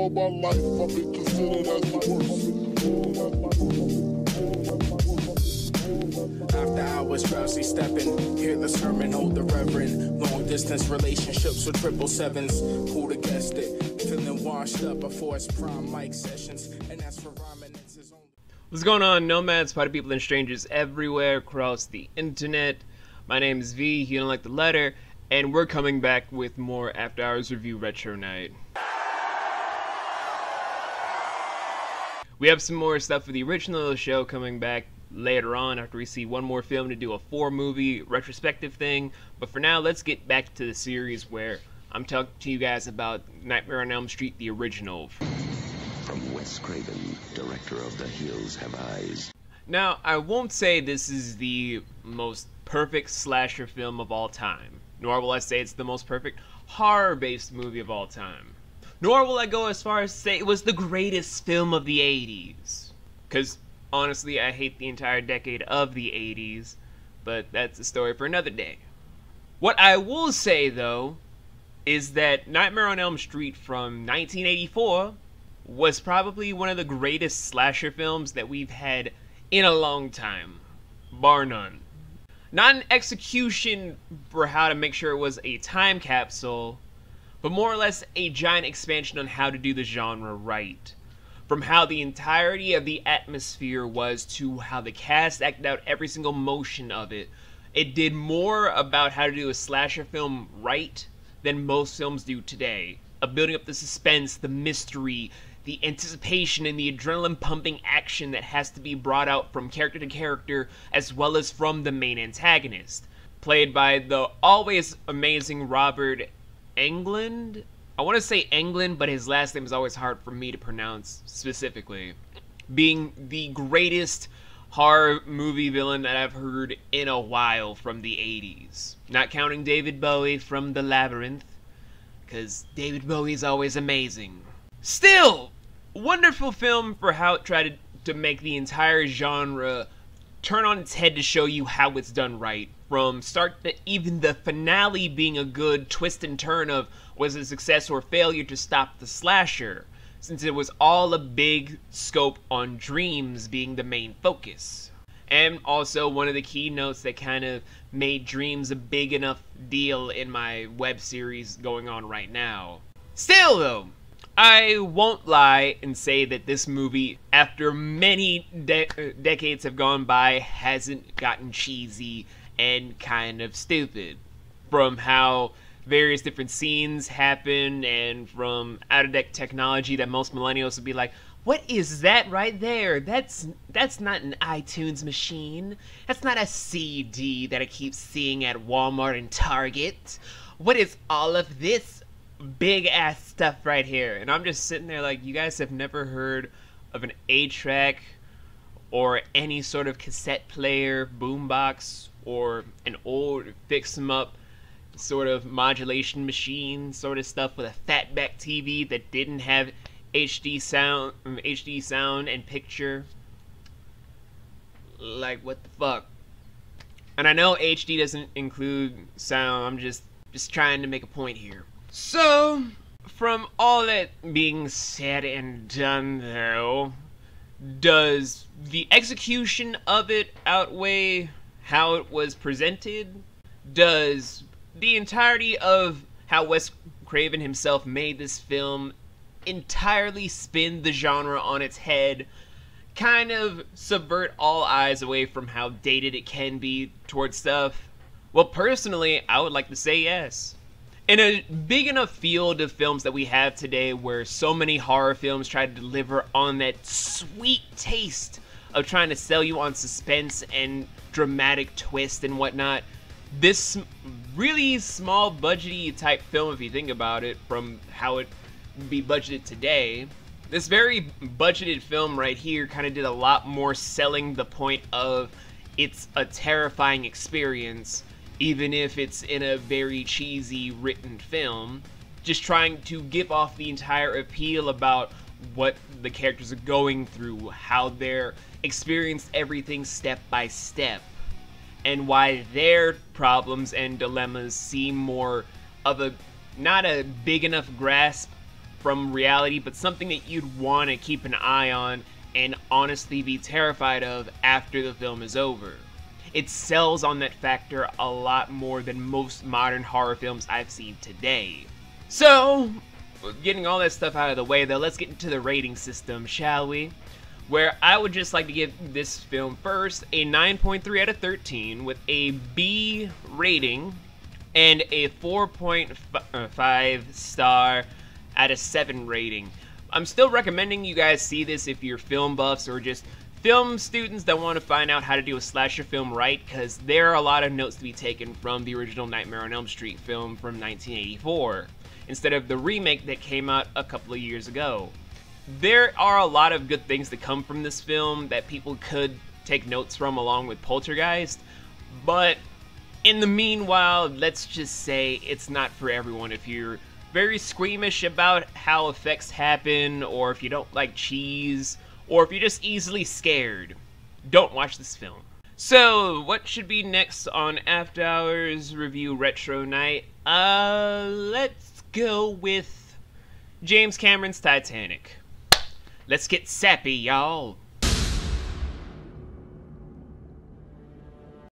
of my life, I've been considered as the worst. After hours, drowsy stepping, hear the sermon, hold the reverend. Long distance relationships with 777s. Who'd have guessed it? Feeling washed up before its prime mic sessions. And that's for rhyming, it's his own. What's going on, nomads, party people, and strangers everywhere across the internet? My name is V, you don't like the letter, and we're coming back with more After Hours Review Retro Night. We have some more stuff for the original show coming back later on after we see one more film to do a 4-movie retrospective thing. But for now, let's get back to the series where I'm talking to you guys about Nightmare on Elm Street, the original. From Wes Craven, director of The Hills Have Eyes. Now, I won't say this is the most perfect slasher film of all time, nor will I say it's the most perfect horror-based movie of all time. Nor will I go as far as to say it was the greatest film of the 80s. Because, honestly, I hate the entire decade of the 80s, but that's a story for another day. What I will say, though, is that Nightmare on Elm Street from 1984 was probably one of the greatest slasher films that we've had in a long time, bar none. Not an execution for how to make sure it was a time capsule, but more or less a giant expansion on how to do the genre right. From how the entirety of the atmosphere was to how the cast acted out every single motion of it. It did more about how to do a slasher film right than most films do today. Of building up the suspense, the mystery, the anticipation, and the adrenaline-pumping action that has to be brought out from character to character, as well as from the main antagonist. Played by the always amazing Robert Englund? I want to say Englund, but his last name is always hard for me to pronounce specifically. Being the greatest horror movie villain that I've heard in a while from the 80s. Not counting David Bowie from The Labyrinth, because David Bowie is always amazing. Still, wonderful film for how it tried to make the entire genre turn on its head to show you how it's done right. From start to even the finale being a good twist and turn of was it a success or failure to stop the slasher, since it was all a big scope on dreams being the main focus. And also one of the keynotes that kind of made dreams a big enough deal in my web series going on right now. Still though, I won't lie and say that this movie, after many decades have gone by, hasn't gotten cheesy and kind of stupid. From how various different scenes happen, and from out-of-date technology that most millennials would be like, what is that right there? That's not an iTunes machine. That's not a CD that I keep seeing at Walmart and Target. What is all of this big ass stuff right here? And I'm just sitting there like, you guys have never heard of an 8-track or any sort of cassette player, boombox, or an old fix-em-up sort of modulation machine sort of stuff with a fatback TV that didn't have HD sound and picture? Like, what the fuck? And I know HD doesn't include sound, I'm just trying to make a point here. So, from all that being said and done though, does the execution of it outweigh how it was presented? Does the entirety of how Wes Craven himself made this film entirely spin the genre on its head, kind of subvert all eyes away from how dated it can be towards stuff? Well, personally, I would like to say yes. In a big enough field of films that we have today, where so many horror films try to deliver on that sweet taste of trying to sell you on suspense and dramatic twist and whatnot, this really small budgety type film, if you think about it, from how it would be budgeted today, this very budgeted film right here kind of did a lot more selling the point of it's a terrifying experience, even if it's in a very cheesy written film, just trying to give off the entire appeal about what the characters are going through, how they're experienced everything step by step, and why their problems and dilemmas seem more of a, not a big enough grasp from reality, but something that you'd want to keep an eye on and honestly be terrified of after the film is over. It sells on that factor a lot more than most modern horror films I've seen today. So, getting all that stuff out of the way though, let's get into the rating system, shall we? Where I would just like to give this film first a 9.3 out of 13 with a B rating and a 4.5 star out of 7 rating. I'm still recommending you guys see this if you're film buffs or just film students that want to find out how to do a slasher film right, because there are a lot of notes to be taken from the original Nightmare on Elm Street film from 1984, instead of the remake that came out a couple of years ago. There are a lot of good things that come from this film that people could take notes from along with Poltergeist, but in the meanwhile, let's just say it's not for everyone. If you're very squeamish about how effects happen, or if you don't like cheese, or if you're just easily scared, don't watch this film. So, what should be next on After Hours Review Retro Night? Let's go with James Cameron's Titanic. Let's get sappy, y'all.